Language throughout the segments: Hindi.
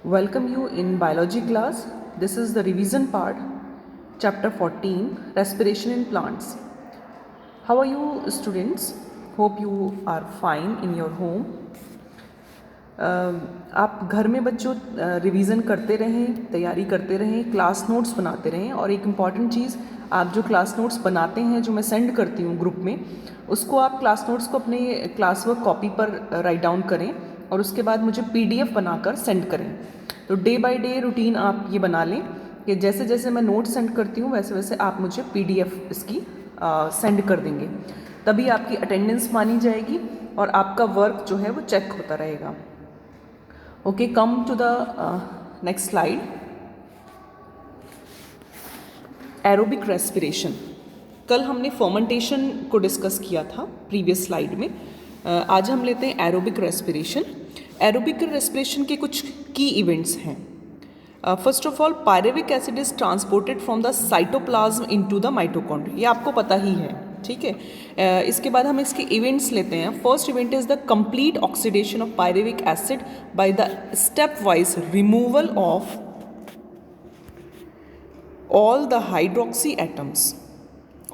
Welcome you in biology class. This is the revision part, chapter 14, respiration in plants. How are you students? Hope you are fine in your home. आप घर में बच्चों रिवीजन करते रहें, तैयारी करते रहें, क्लास नोट्स बनाते रहें और एक इम्पॉर्टेंट चीज़, आप जो क्लास नोट्स बनाते हैं जो मैं सेंड करती हूँ ग्रुप में, उसको आप क्लास नोट्स को अपने क्लास वर्क कॉपी पर राइट डाउन करें और उसके बाद मुझे PDF बनाकर सेंड करें। तो डे बाय डे रूटीन आप ये बना लें कि जैसे जैसे मैं नोट सेंड करती हूँ वैसे वैसे आप मुझे PDF इसकी सेंड कर देंगे, तभी आपकी अटेंडेंस मानी जाएगी और आपका वर्क जो है वो चेक होता रहेगा। Okay, come to the next slide. Aerobic respiration. कल हमने फर्मेंटेशन को डिस्कस किया था प्रीवियस स्लाइड में। आज हम लेते हैं एरोबिक रेस्पिरेशन। एरोबिक रेस्पिरेशन के कुछ की इवेंट्स हैं। First of all, pyruvic acid is transported from the cytoplasm into the mitochondria. ये आपको पता ही है, ठीक है। इसके बाद हम इसके इवेंट्स लेते हैं। First event is the complete oxidation of pyruvic acid by the step wise removal of all the hydroxy atoms,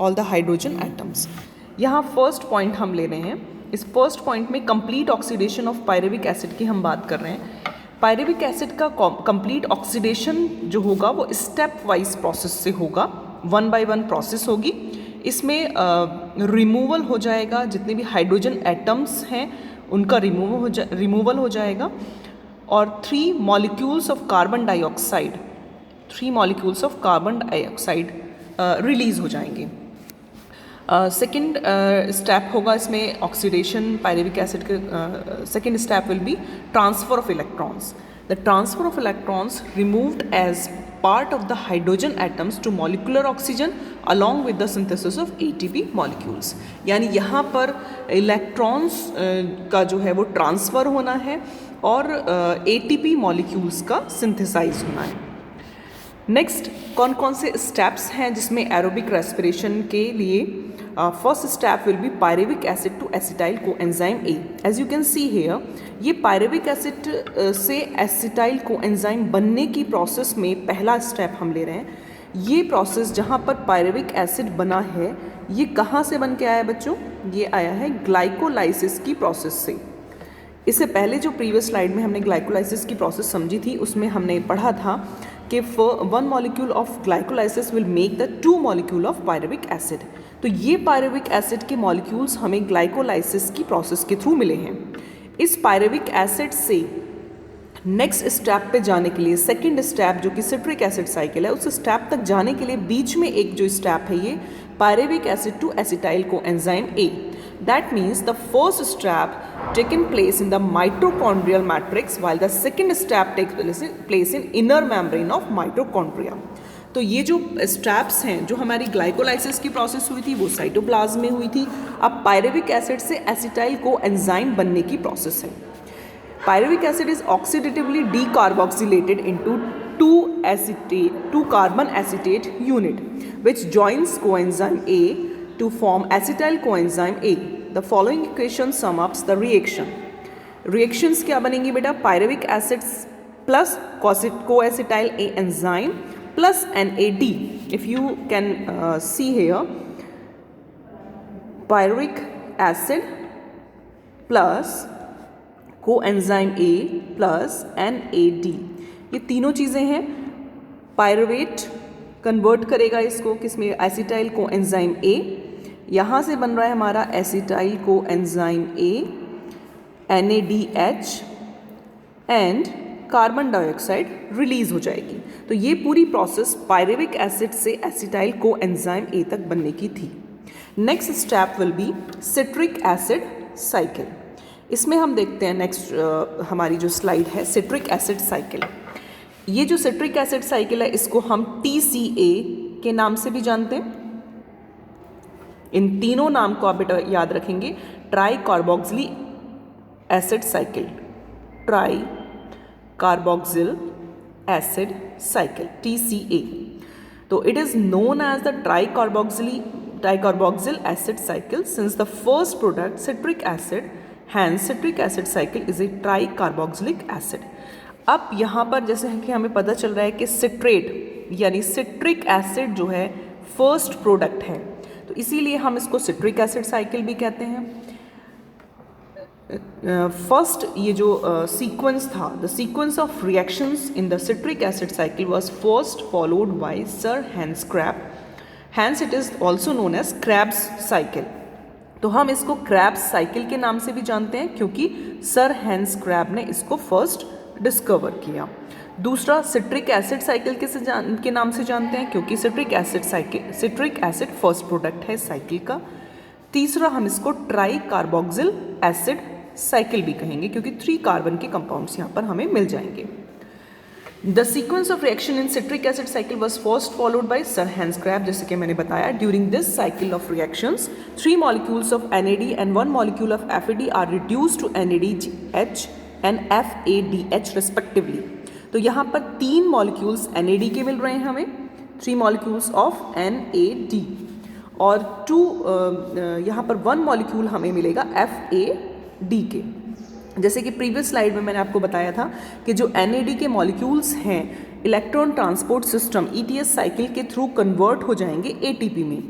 all the hydrogen atoms. यहाँ फर्स्ट पॉइंट हम ले रहे हैं। इस फर्स्ट पॉइंट में complete oxidation of pyruvic acid की हम बात कर रहे हैं। पायरुविक एसिड का कंप्लीट ऑक्सीडेशन जो होगा वो स्टेप वाइज प्रोसेस से होगा, 1 by 1 प्रोसेस होगी। इसमें रिमूवल हो जाएगा, जितने भी हाइड्रोजन एटम्स हैं उनका रिमूवल हो जाएगा और 3 molecules of carbon dioxide release हो जाएंगे। सेकेंड स्टेप होगा इसमें ऑक्सीडेशन पायरुविक एसिड के। Second step will be transfer of electrons. The transfer of electrons removed as part of the hydrogen atoms to molecular oxygen along with the synthesis of ATP molecules. यानी यहाँ पर इलेक्ट्रॉन्स का जो है वो ट्रांसफ़र होना है और ATP मॉलिक्यूल्स का सिंथेसाइज होना है। नेक्स्ट, कौन कौन से स्टेप्स हैं जिसमें एरोबिक रेस्पिरेशन के लिए? First step will be pyruvic acid to acetyl coenzyme A। As you can see here, ये पायरुविक एसिड से एसिटाइल कोएंजाइम बनने की प्रोसेस में पहला स्टेप हम ले रहे हैं। ये प्रोसेस जहाँ पर पायरुविक एसिड बना है, ये कहाँ से बन के आया बच्चों? ये आया है ग्लाइकोलाइसिस की प्रोसेस से। इससे पहले जो प्रीवियस स्लाइड में हमने ग्लाइकोलाइसिस की प्रोसेस समझी थी, उसमें हमने पढ़ा था कि 1 molecule of glycolysis will make the 2 molecule of pyruvic acid. तो ये पायरुविक एसिड के मॉलिक्यूल्स हमें ग्लाइकोलाइसिस की प्रोसेस के थ्रू मिले हैं। इस पायरुविक एसिड से नेक्स्ट स्टेप पे जाने के लिए, सेकेंड स्टेप जो कि सिट्रिक एसिड साइकिल है, उस स्टेप तक जाने के लिए बीच में एक जो स्टेप है ये pyruvic acid to acetyl coenzyme A। That means the first step taken place in the mitochondrial matrix while the second step takes place in inner membrane of mitochondria। तो ये जो स्टेप्स हैं, जो हमारी ग्लाइकोलाइसिस की प्रोसेस हुई थी वो साइटोप्लाज्म में हुई थी। अब पायरुविक एसिड से एसिटाइल कोएंजाइम बनने की प्रोसेस है। Pyruvic acid is oxidatively decarboxylated into 2 carbon acetate unit which joins coenzyme A to form acetyl coenzyme A। The following equation sum ups the reaction। Reactions क्या बनेंगी बेटा? Pyruvic acid plus coacetyl A enzyme plus NAD। If you can see here, pyruvic acid plus coenzyme A plus NAD, ये तीनों चीज़ें हैं। पायरुवेट कन्वर्ट करेगा इसको किसमें? Acetyl coenzyme A। यहाँ से बन रहा है हमारा acetyl coenzyme A, NADH and carbon dioxide release हो जाएगी। तो ये पूरी प्रोसेस पायरुविक एसिड से एसिटाइल कोएंजाइम A तक बनने की थी। Next step will B citric acid cycle. इसमें हम देखते हैं नेक्स्ट हमारी जो स्लाइड है, सिट्रिक एसिड साइकिल। ये जो सिट्रिक एसिड साइकिल है इसको हम TCA के नाम से भी जानते हैं। इन तीनों नाम को आप बेटा याद रखेंगे, tricarboxylic acid cycle, tricarboxylic acid cycle TCA। तो it is known as the tricarboxylic acid cycle since the first product citric acid Hence citric acid cycle is a tricarboxylic acid. अब यहाँ पर जैसे कि हमें पता चल रहा है कि सिट्रेट यानी सिट्रिक एसिड जो है फर्स्ट प्रोडक्ट है, तो इसीलिए हम इसको सिट्रिक एसिड साइकिल भी कहते हैं। फर्स्ट ये जो सीक्वेंस था, the sequence of reactions in the citric acid cycle was first followed by sir Hans Krebs, Hans it is also known as Krebs cycle. तो हम इसको क्रैब्स साइकिल के नाम से भी जानते हैं क्योंकि सर हैंस क्रैब ने इसको फर्स्ट डिस्कवर किया। दूसरा सिट्रिक एसिड साइकिल के नाम से जानते हैं क्योंकि सिट्रिक एसिड फर्स्ट प्रोडक्ट है साइकिल का। तीसरा हम इसको ट्राई कार्बोक्सिल एसिड साइकिल भी कहेंगे क्योंकि 3 कार्बन के कंपाउंड्स यहाँ पर हमें मिल जाएंगे। The sequence of reaction in citric acid cycle was first followed by sir Hans Krebs, जैसे कि मैंने बताया। During this cycle of reactions 3 molecules of NAD and 1 molecule of FAD are reduced to NADH and FADH respectively. तो यहाँ पर 3 मॉलिक्यूल्स NAD के मिल रहे हैं हमें, 3 मॉलिक्यूल्स ऑफ NAD, और 2 यहाँ पर 1 मॉलिक्यूल हमें मिलेगा FAD के। जैसे कि प्रीवियस स्लाइड में मैंने आपको बताया था कि जो NAD के मॉलिक्यूल्स हैं electron transport system ETS cycle के थ्रू कन्वर्ट हो जाएंगे ATP में।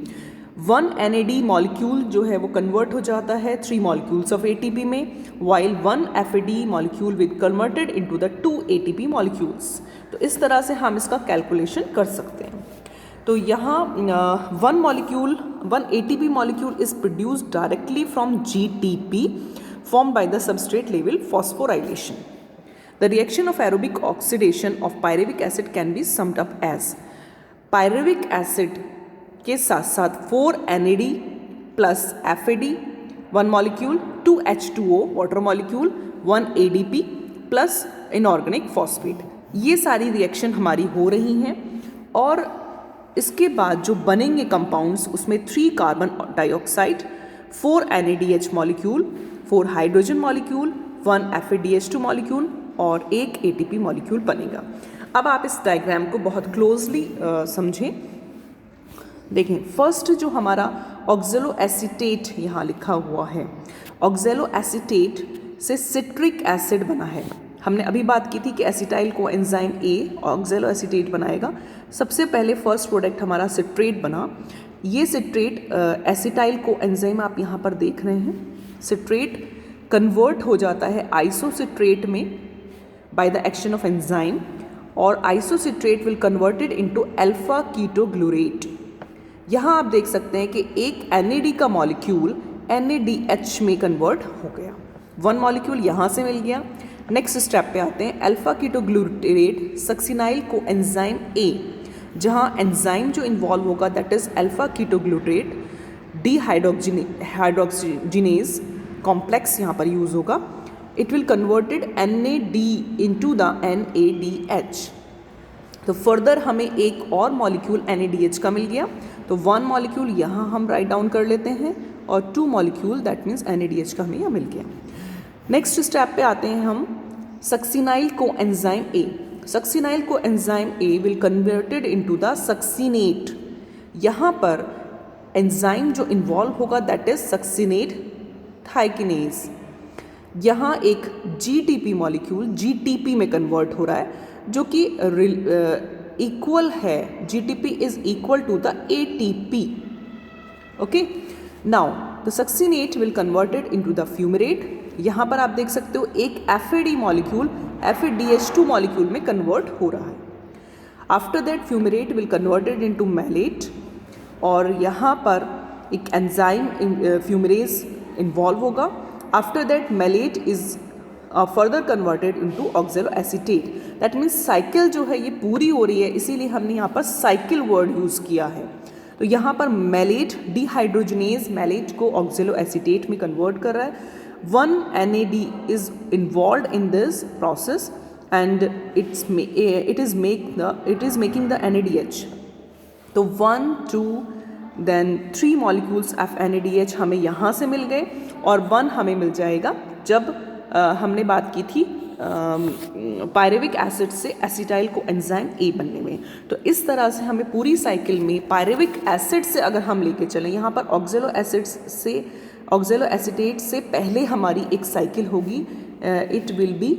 1 NAD मॉलिक्यूल जो है वो कन्वर्ट हो जाता है 3 मॉलिक्यूल्स ऑफ ATP में, while 1 FAD molecule will converted into the 2 ATP molecules. तो इस तरह से हम इसका कैलकुलेशन कर सकते हैं। तो यहाँ 1 ATP molecule is produced directly from GTP formed by the substrate level phosphorylation. The reaction of aerobic oxidation of pyruvic acid can be summed up as pyruvic acid के साथ साथ 4 NAD plus FAD 1 molecule, 2 H2O water molecule, 1 ADP plus inorganic phosphate। ये सारी रिएक्शन हमारी हो रही हैं और इसके बाद जो बनेंगे कंपाउंड्स उसमें 3 carbon dioxide, 4 NADH molecule, 4 hydrogen molecule, 1 FADH2 molecule और 1 ATP मॉलिक्यूल बनेगा। अब आप इस डायग्राम को बहुत क्लोजली समझें। देखें, फर्स्ट जो हमारा ऑक्जेलो एसीटेट यहाँ लिखा हुआ है, ऑक्जेलो एसीटेट से सिट्रिक एसिड बना है। हमने अभी बात की थी कि acetyl co enzyme A ऑक्जेलो acetate बनाएगा। सबसे पहले फर्स्ट प्रोडक्ट हमारा सिट्रेट बना। ये सिट्रेट एसिटाइल को एंजाइम आप यहाँ पर देख रहे हैं, सिट्रेट कन्वर्ट हो जाता है आइसोसिट्रेट में by the action of enzyme, और isocitrate will converted into alpha ketoglutarate. यहाँ आप देख सकते हैं कि एक NAD का मॉलिक्यूल NADH में कन्वर्ट हो गया, 1 मॉलिक्यूल यहाँ से मिल गया। नेक्स्ट स्टेप पे आते हैं, alpha ketoglutarate succinyl coenzyme A, जहाँ एंजाइम जो इन्वॉल्व होगा that is alpha ketoglutarate dehydrogenase complex यहाँ पर यूज होगा। It will converted NAD into the NADH। तो फर्दर हमें एक और मॉलिक्यूल NADH का मिल गया, तो 1 मॉलिक्यूल यहाँ हम राइट डाउन कर लेते हैं और 2 मॉलिक्यूल दैट मीन्स NADH का हमें यहाँ मिल गया। नेक्स्ट स्टेप पे आते हैं हम, succinyl coenzyme A, succinyl coenzyme A will converted into the succinate. यहाँ पर एंजाइम जो इन्वॉल्व होगा दैट इज सक्सिनेट थाइकिनेज। यहाँ एक GTP मॉलिक्यूल GTP में कन्वर्ट हो रहा है जो कि इक्वल है, GTP is equal to the ATP। Okay, now the succinate will converted into the fumarate. यहाँ पर आप देख सकते हो एक FAD मॉलिक्यूल FADH2 मॉलिक्यूल में कन्वर्ट हो रहा है। After that fumarate will converted into malate, और यहाँ पर एक एंजाइम फ्यूमरेज इन्वॉल्व होगा। After that malate is further converted into ऑक्जेलो acetate. That means cycle जो है ये पूरी हो रही है, इसीलिए हमने यहाँ पर साइकिल वर्ड यूज़ किया है। तो यहाँ पर मैलेट डिहाइड्रोजनेज मैलेट को ऑक्जेलो एसीटेट में कन्वर्ट कर रहा है। 1 NAD is involved in this process and it is making the NADH। तो 1, 2 then 3 molecules of NADH हमें यहाँ से मिल गए और 1 हमें मिल जाएगा जब हमने बात की थी पायरुविक एसिड से एसिटाइल को एंजाइम A बनने में। तो इस तरह से हमें पूरी साइकिल में पायरुविक एसिड से अगर हम लेके चलें, यहाँ पर ऑक्जेलो एसिड से ऑक्जेलो एसीटेट से पहले हमारी एक साइकिल होगी, it will be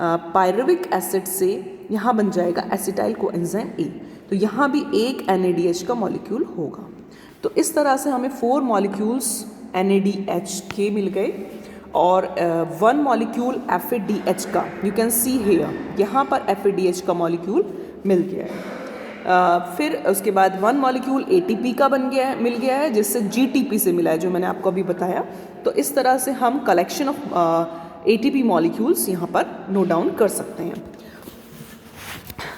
pyruvic acid से यहाँ बन जाएगा एसिटाइल कोएंजाइम ए। तो यहाँ भी एक NADH का मॉलिक्यूल होगा। तो इस तरह से हमें 4 मॉलिक्यूल्स NADH के मिल गए और 1 मॉलिक्यूल FADH का, यू कैन सी हेयर, यहाँ पर FADH का मॉलिक्यूल मिल गया है। फिर उसके बाद 1 मॉलिक्यूल ATP का मिल गया है, जिससे GTP से मिला है, जो मैंने आपको अभी बताया। तो इस तरह से हम कलेक्शन ऑफ ATP मॉलिक्यूल्स यहाँ पर नोट डाउन कर सकते हैं।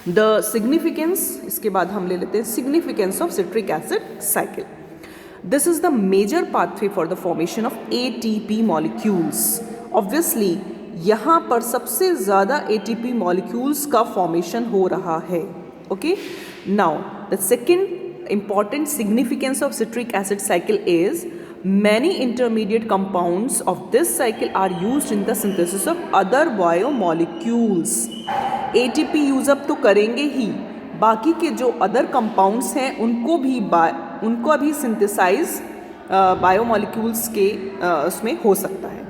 द सिग्निफिकेंस, इसके बाद हम ले लेते हैं significance of citric acid cycle. This is the major pathway for the formation of ATP molecules. Obviously यहाँ पर सबसे ज़्यादा ATP मॉलिक्यूल्स का फॉर्मेशन हो रहा है। Okay, now the second important significance of citric acid cycle is many intermediate compounds of this cycle are used in the synthesis of other biomolecules. ATP use up तो करेंगे ही, बाकी के जो अदर कंपाउंड्स हैं उनको भी सिंथेसाइज बायोमोलिक्यूल्स के उसमें हो सकता है।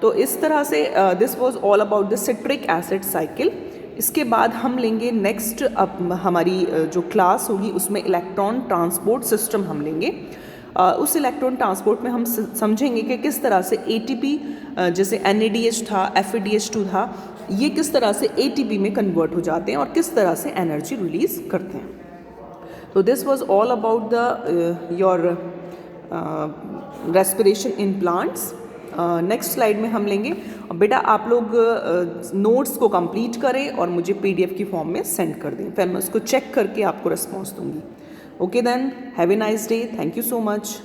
तो इस तरह से this was all about the citric acid cycle. इसके बाद हम लेंगे नेक्स्ट, अब हमारी जो क्लास होगी उसमें इलेक्ट्रॉन ट्रांसपोर्ट सिस्टम हम लेंगे। उस इलेक्ट्रॉन ट्रांसपोर्ट में हम समझेंगे कि किस तरह से ATP, जैसे NADH था, FADH2 था, ये किस तरह से ATP में कन्वर्ट हो जाते हैं और किस तरह से एनर्जी रिलीज करते हैं। तो this was all about the your respiration in plants. Next slide में हम लेंगे। बेटा आप लोग नोट्स को कंप्लीट करें और मुझे PDF की फॉर्म में सेंड कर दें, फिर मैं उसको चेक करके आपको रिस्पॉन्स दूंगी। Okay then, have a nice day, thank you so much.